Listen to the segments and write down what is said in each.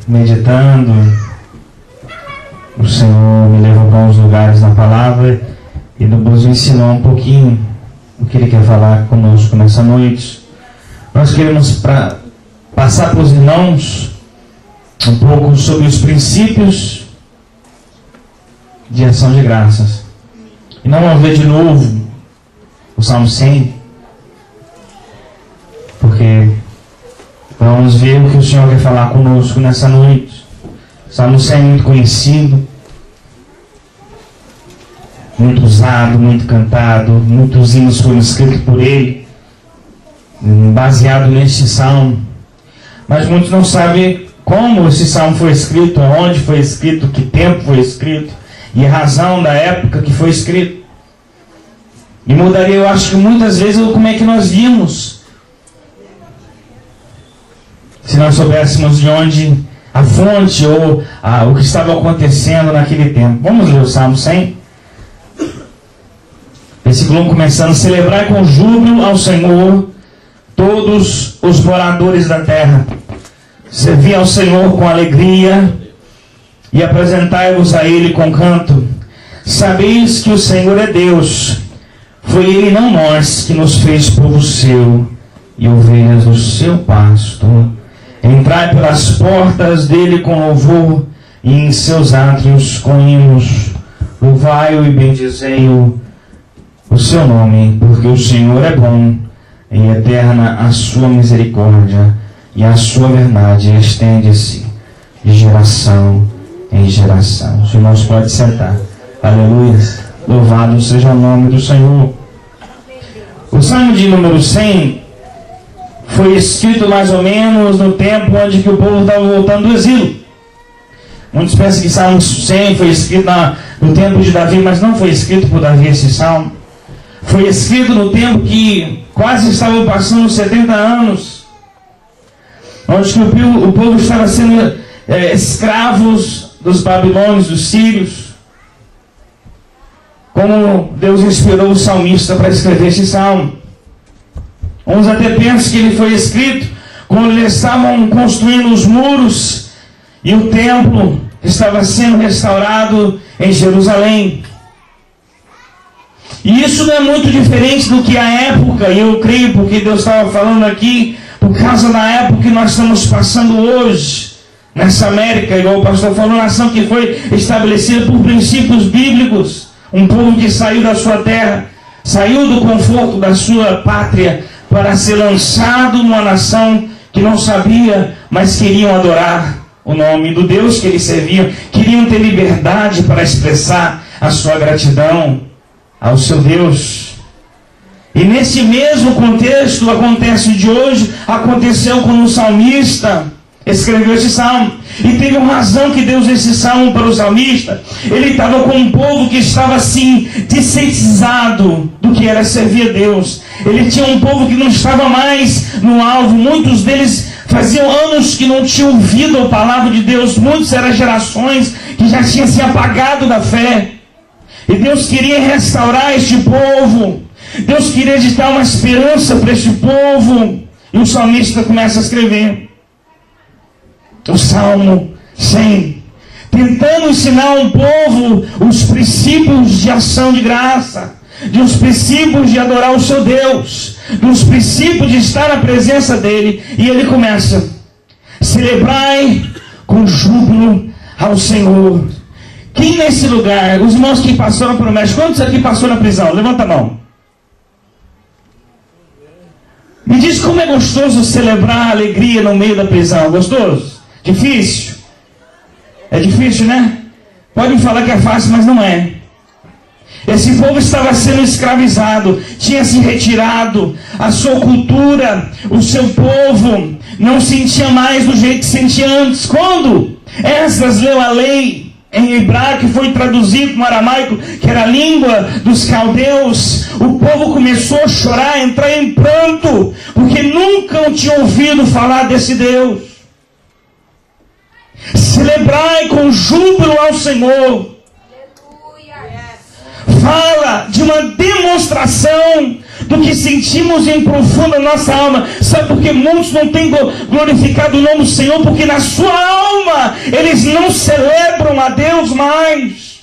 meditando, o Senhor me levou para uns lugares na palavra e nos ensinou um pouquinho o que Ele quer falar conosco nessa noite. Nós queremos passar para os irmãos um pouco sobre os princípios de ação de graças. E não vamos ver de novo o Salmo 100, porque vamos ver o que o Senhor quer falar conosco nessa noite. O Salmo 100 é muito conhecido, muito usado, muito cantado. Muitos hinos foram escritos por ele, baseado neste salmo. Mas muitos não sabem como esse salmo foi escrito, onde foi escrito, que tempo foi escrito e a razão da época que foi escrito. E mudaria, eu acho que muitas vezes, como é que nós vimos, se nós soubéssemos de onde a fonte ou o que estava acontecendo naquele tempo. Vamos ler o Salmo 100? Versículo 1 começando: celebrai com júbilo ao Senhor todos os moradores da terra. Servi ao Senhor com alegria e apresentai-vos a Ele com canto. Sabeis que o Senhor é Deus. Foi Ele, não nós, que nos fez povo seu e ovelhas do seu pasto. Entrai pelas portas dele com louvor e em seus átrios com hinos. Louvai-o e bendizei-o o seu nome, porque o Senhor é bom e eterna a sua misericórdia, e a sua verdade estende-se de geração em geração. Os irmãos podem sentar. Aleluia. Louvado seja o nome do Senhor. O Salmo de número 100 foi escrito mais ou menos no tempo onde que o povo estava voltando do exílio. Muitos pensam que Salmo 100 foi escrito no tempo de Davi, mas não foi escrito por Davi esse salmo. Foi escrito no tempo que quase estavam passando 70 anos, onde que o povo estava sendo escravos dos babilônios, dos sírios. Como Deus inspirou o salmista para escrever esse salmo. Uns até pensam que ele foi escrito quando eles estavam construindo os muros e o templo estava sendo restaurado em Jerusalém. E isso não é muito diferente do que a época, e eu creio porque Deus estava falando aqui, por causa da época que nós estamos passando hoje, nessa América, igual o pastor falou, nação que foi estabelecida por princípios bíblicos, um povo que saiu da sua terra, saiu do conforto da sua pátria, para ser lançado numa nação que não sabia, mas queriam adorar o nome do Deus que eles serviam, queriam ter liberdade para expressar a sua gratidão ao seu Deus. E nesse mesmo contexto, acontece de hoje, aconteceu quando o salmista escreveu esse salmo. E teve uma razão que Deus esse salmo para o salmista. Ele estava com um povo que estava assim, dessensibilizado do que era servir a Deus. Ele tinha um povo que não estava mais no alvo. Muitos deles faziam anos que não tinham ouvido a palavra de Deus. Muitos eram gerações que já tinham se apagado da fé. E Deus queria restaurar este povo. Deus queria dar uma esperança para este povo. E o salmista começa a escrever o Salmo 100, tentando ensinar um povo os princípios de ação de graça, dos princípios de adorar o seu Deus, dos princípios de estar na presença dele. E ele começa: celebrai com júbilo ao Senhor. Quem nesse lugar, os irmãos que passaram pelo México, quantos aqui passou na prisão? Levanta a mão. Me diz como é gostoso celebrar a alegria no meio da prisão. Gostoso? Difícil? É difícil, né? Podem falar que é fácil, mas não é. Esse povo estava sendo escravizado, tinha se retirado, a sua cultura, o seu povo não sentia mais do jeito que sentia antes. Quando Esdras leu a lei em hebraico, que foi traduzido no aramaico, que era a língua dos caldeus, o povo começou a chorar, a entrar em pranto, porque nunca tinham ouvido falar desse Deus. Celebrai com júbilo ao Senhor. Fala de uma demonstração do que sentimos em profunda nossa alma. Sabe por que muitos não têm glorificado o nome do Senhor? Porque na sua alma eles não celebram a Deus mais.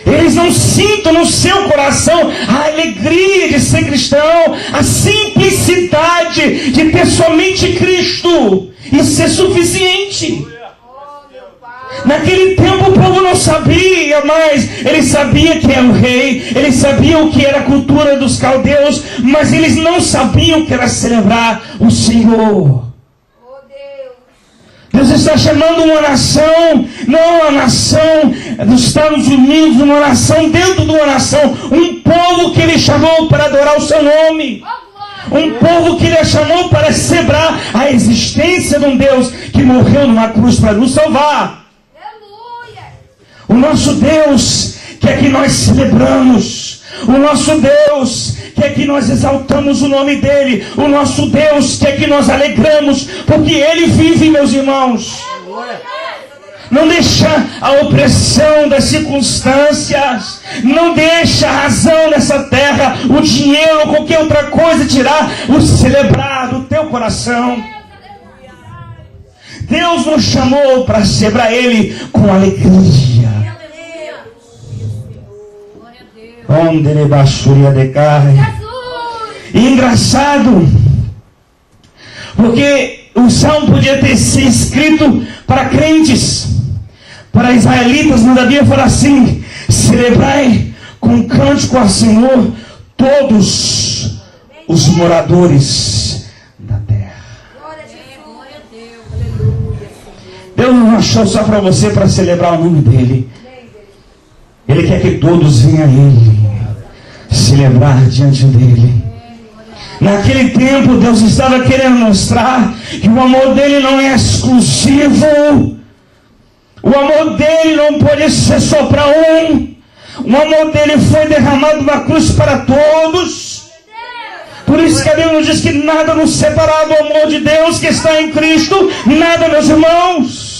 Eles não sintam no seu coração a alegria de ser cristão, a simplicidade de ter somente Cristo e ser suficiente. Naquele tempo o povo não sabia mais. Ele sabia que era o rei, eles sabiam o que era a cultura dos caldeus, mas eles não sabiam o que era celebrar o Senhor. Deus está chamando uma nação, não uma nação dos Estados Unidos, uma nação dentro de uma nação, um povo que Ele chamou para adorar o seu nome, um povo que Ele chamou para celebrar a existência de um Deus que morreu numa cruz para nos salvar. O nosso Deus quer que nós celebramos, o nosso Deus quer que nós exaltamos o nome dEle, o nosso Deus quer que nós alegramos, porque Ele vive, meus irmãos. Não deixa a opressão das circunstâncias, não deixa a razão nessa terra, o dinheiro ou qualquer outra coisa tirar o celebrar do teu coração. Deus nos chamou para celebrar Ele com alegria. Onde ele baixuria de carne. E engraçado, porque o salmo podia ter sido escrito para crentes, para israelitas, mas a Bíblia fala assim: celebrai com cântico ao Senhor todos os moradores da terra. Deus não achou só para você para celebrar o nome dEle. Ele quer que todos venham a Ele, celebrar diante dEle. Naquele tempo, Deus estava querendo mostrar que o amor dEle não é exclusivo. O amor dEle não pode ser só para um. O amor dEle foi derramado na cruz para todos. Por isso que a Bíblia nos diz que nada nos separar do amor de Deus que está em Cristo. Nada, meus irmãos.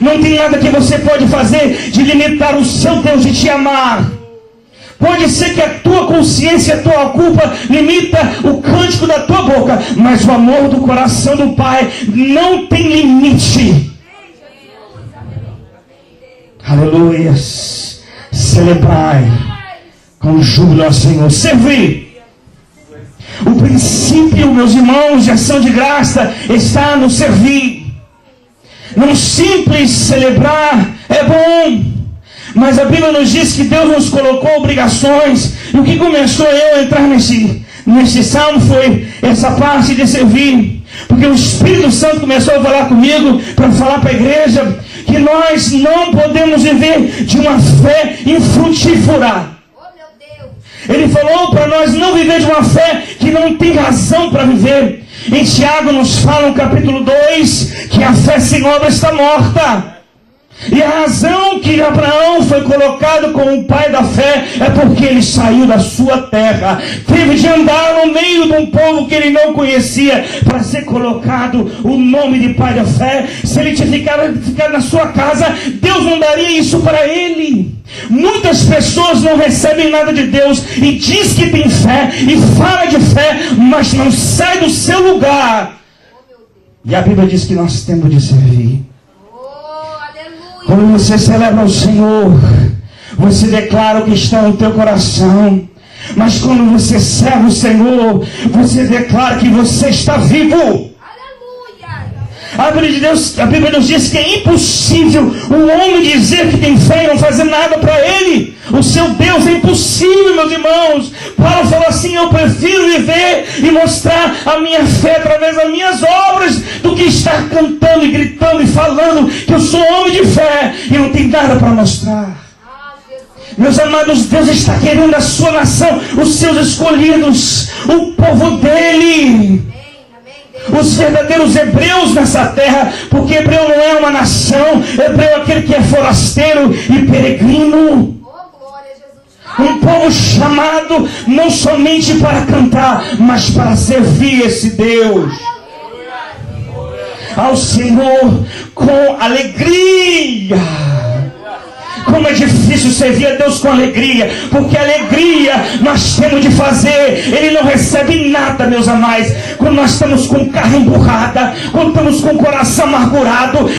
Não tem nada que você pode fazer de limitar o seu Deus de te amar. Pode ser que a tua consciência, a tua culpa limita o cântico da tua boca, mas o amor do coração do Pai não tem limite. Aleluia. Celebrai com júbilo ao Senhor. Servir. O princípio, meus irmãos, de ação de graça está no servir. Não simples celebrar é bom, mas a Bíblia nos diz que Deus nos colocou obrigações. E o que começou eu a entrar nesse salmo foi essa parte de servir. Porque o Espírito Santo começou a falar comigo, para falar para a igreja, que nós não podemos viver de uma fé infrutífera. Ele falou para nós não viver de uma fé que não tem razão para viver. Em Tiago nos fala no capítulo 2 que a fé sem obra está morta. E a razão que Abraão foi colocado como o pai da fé é porque ele saiu da sua terra. Teve de andar no meio de um povo que ele não conhecia para ser colocado o nome de pai da fé. Se ele tinha ficado na sua casa, Deus não daria isso para ele. Muitas pessoas não recebem nada de Deus e diz que tem fé e fala de fé, mas não sai do seu lugar. E a Bíblia diz que nós temos de servir. Quando você celebra o Senhor, você declara o que está no teu coração. Mas quando você serve o Senhor, você declara que você está vivo. A Bíblia nos diz que é impossível o homem dizer que tem fé e não fazer nada para ele. O seu Deus é impossível, meus irmãos. Paulo falou assim: eu prefiro viver e mostrar a minha fé através das minhas obras do que estar cantando e gritando e falando que eu sou homem de fé e não tem nada para mostrar. Meus amados, Deus está querendo a sua nação, os seus escolhidos, o povo dele. Os verdadeiros hebreus nessa terra, porque hebreu não é uma nação, hebreu é aquele que é forasteiro e peregrino. Um povo chamado não somente para cantar, mas para servir esse Deus. Ao Senhor com alegria, como é difícil servir a Deus com alegria, porque alegria nós temos de fazer. Ele não recebe nada, meus amados, quando nós estamos com carne emburrada, quando estamos com o coração amargurado,